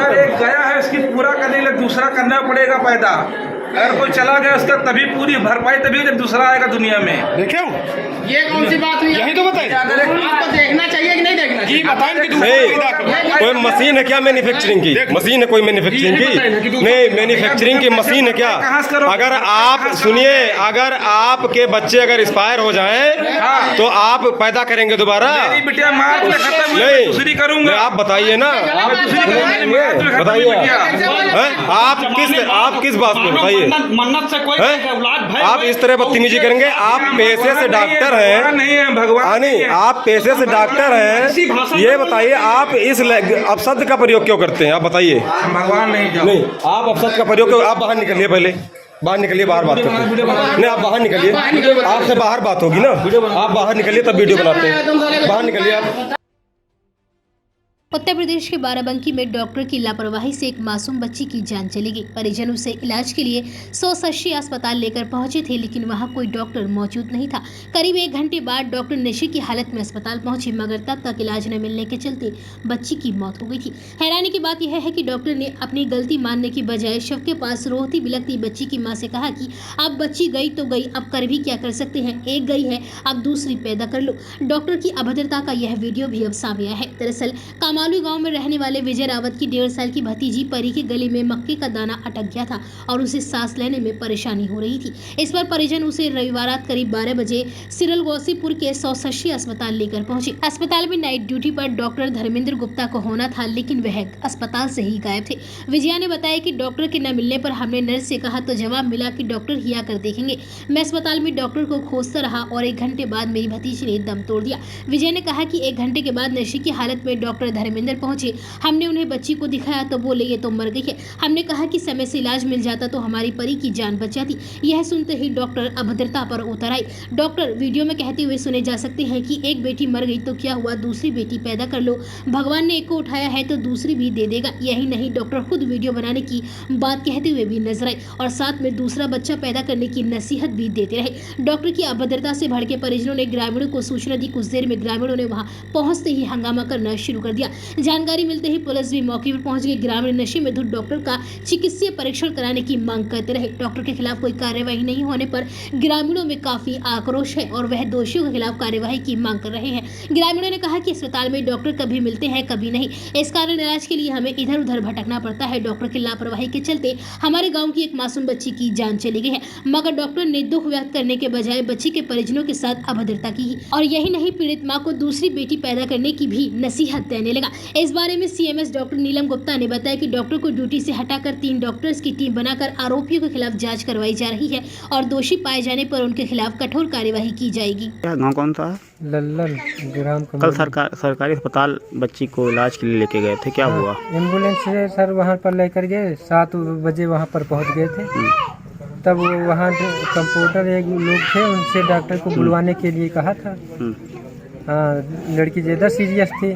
एक गया है, इसकी पूरा करने के लिए दूसरा करना पड़ेगा पैदा। अगर कोई चला गया उसका तभी पूरी भरपाई, तभी जब दूसरा आएगा दुनिया में। देखे ये कौन सी बात हुई? यही तो बताइए, आपको देखना चाहिए कि नहीं देखना चाहिए? नहीं, कोई मशीन है क्या मैन्युफैक्चरिंग की? मशीन है कोई मैन्युफैक्चरिंग की? नहीं, मैन्युफैक्चरिंग की मशीन है क्या? अगर आप सुनिए, अगर आपके बच्चे अगर एक्सपायर हो जाएं तो आप पैदा करेंगे दोबारा? बेटिया माँ नहीं, दूसरी करूंगा। आप बताइए ना, बताइए आप किस बात में बताइए? मन्नत से कोई औलाद भाई आप इस तरह बदतमीजी करेंगे? आप पेशे से डॉक्टर हैं, नहीं है भगवान, नहीं, आप पेशे से डॉक्टर हैं, ये बताइए आप इस अपशब्द का प्रयोग क्यों करते हैं? आप बताइए। भगवान नहीं, आप अपशब्द का प्रयोग क्यों? आप बाहर निकलिए, पहले बाहर निकलिए, बाहर बात करते हैं। नहीं, आप बाहर निकलिए, आपसे बाहर बात होगी ना, आप बाहर निकलिए तब वीडियो बनाते हैं, बाहर निकलिए आप। उत्तर प्रदेश के बाराबंकी में डॉक्टर की लापरवाही से एक मासूम बच्ची की जान चली गई। परिजन उसे इलाज के लिए 100 अस्पताल लेकर पहुंचे थे, लेकिन वहां कोई डॉक्टर मौजूद नहीं था। करीब 1 घंटे बाद डॉक्टर नशे की हालत में अस्पताल पहुंचे, मगर तब तक इलाज न मिलने के चलते बच्ची की मौत हो गई थी। हैरानी की बात यह है कि डॉक्टर ने अपनी गलती मानने की बजाय शव के पास रोती बिलखती बच्ची की माँ से कहा कि अब बच्ची गई तो गई, अब कर भी क्या कर सकते हैं, एक गई है अब दूसरी पैदा कर लो। डॉक्टर की अभद्रता का यह वीडियो भी अब सामने आया है। दरअसल कामालू गांव में रहने वाले विजय रावत की 1.5 साल की भतीजी परी के गले में मक्के का दाना अटक गया था और उसे सांस लेने में परेशानी हो रही थी। इस पर परिजन उसे रविवार रात करीब 12 बजे सिरल गौसीपुर के 100 अस्पताल लेकर पहुंचे। अस्पताल में नाइट ड्यूटी पर डॉक्टर धर्मेंद्र गुप्ता को होना था, लेकिन वह अस्पताल से ही गायब थे। विजया ने बताया कि डॉक्टर के न मिलने पर हमने नर्स से कहा तो जवाब मिला कि डॉक्टर ही आकर देखेंगे। मैं अस्पताल में डॉक्टर को खोजता रहा और 1 घंटे बाद मेरी भतीजी ने दम तोड़ दिया। विजय ने कहा कि 1 घंटे के बाद नशे की हालत में डॉक्टर धर्मेंद्र पहुंचे। हमने उन्हें बच्ची को दिखाया तो बोले ये तो मर गई है। हमने कहा कि समय से इलाज मिल जाता तो हमारी परी की जान बच जाती। यह सुनते ही डॉक्टर अभद्रता पर उतर आई। डॉक्टर वीडियो में कहते हुए सुने जा सकते हैं कि एक बेटी मर गई तो क्या हुआ, दूसरी बेटी पैदा कर लो, भगवान ने एक को उठाया है तो दूसरी भी दे देगा। यही नहीं, डॉक्टर खुद वीडियो बनाने की बात कहते हुए भी नजर आए और साथ में दूसरा बच्चा पैदा करने की नसीहत भी देते रहे। डॉक्टर की अभद्रता से भड़के परिजनों ने ग्रामीणों को सूचना दी। कुछ देर में ग्रामीणों ने वहां पहुंचते ही हंगामा करना शुरू कर दिया। जानकारी मिलते ही पुलिस भी मौके पर पहुंच गई। ग्रामीण नशे में धुत डॉक्टर का चिकित्सीय परीक्षण कराने की मांग करते रहे। डॉक्टर के खिलाफ कोई कार्यवाही नहीं होने पर ग्रामीणों में काफी आक्रोश है और वह दोषियों के खिलाफ कार्यवाही की मांग कर रहे हैं। ग्रामीणों ने कहा कि अस्पताल में डॉक्टर कभी मिलते हैं कभी नहीं, इस कारण इलाज के लिए हमें इधर उधर भटकना पड़ता है। डॉक्टर की लापरवाही के चलते हमारे गाँव की एक मासूम बच्ची की जान चली गई है, मगर डॉक्टर ने दुख व्यक्त करने के बजाय बच्ची के परिजनों के साथ अभद्रता की और यही नहीं, पीड़ित माँ को दूसरी बेटी पैदा करने की भी नसीहत देने लगा। इस बारे में सीएमएस डॉक्टर नीलम गुप्ता ने बताया कि डॉक्टर को ड्यूटी से हटाकर 3 डॉक्टर्स की टीम बनाकर आरोपियों के खिलाफ जांच करवाई जा रही है और दोषी पाए जाने पर उनके खिलाफ कठोर कार्यवाही की जाएगी। गाँव कौन सा? लल्लन ग्राम। कल सरकारी अस्पताल बच्ची को इलाज के लिए लेके गए थे, क्या हुआ? एम्बुलेंस से सर वहाँ पर लेकर गए, 7 बजे वहाँ पर पहुँच गए थे। तब वहाँ कंपाउंडर एक लोग थे, उनसे डॉक्टर को बुलवाने के लिए कहा था। हाँ, लड़की ज़्यादा सीरियस थी।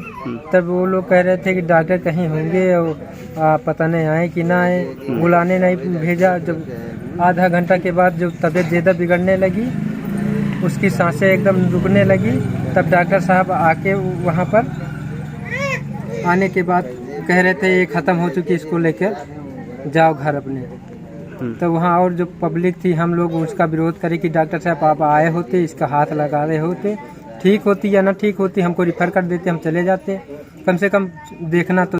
तब वो लोग कह रहे थे कि डॉक्टर कहीं होंगे और पता नहीं आए कि ना आए, बुलाने नहीं भेजा। जब आधा घंटा के बाद जब तबीयत ज़्यादा बिगड़ने लगी, उसकी सांसें एकदम रुकने लगी, तब डॉक्टर साहब आके वहाँ पर आने के बाद कह रहे थे ये ख़त्म हो चुकी, इसको लेकर जाओ घर अपने। तो वहाँ और जो पब्लिक थी, हम लोग उसका विरोध करे कि डॉक्टर साहब आप आए होते, इसका हाथ लगा रहे होते, ठीक होती या ना ठीक होती, हमको रिफ़र कर देते, हम चले जाते, कम से कम देखना तो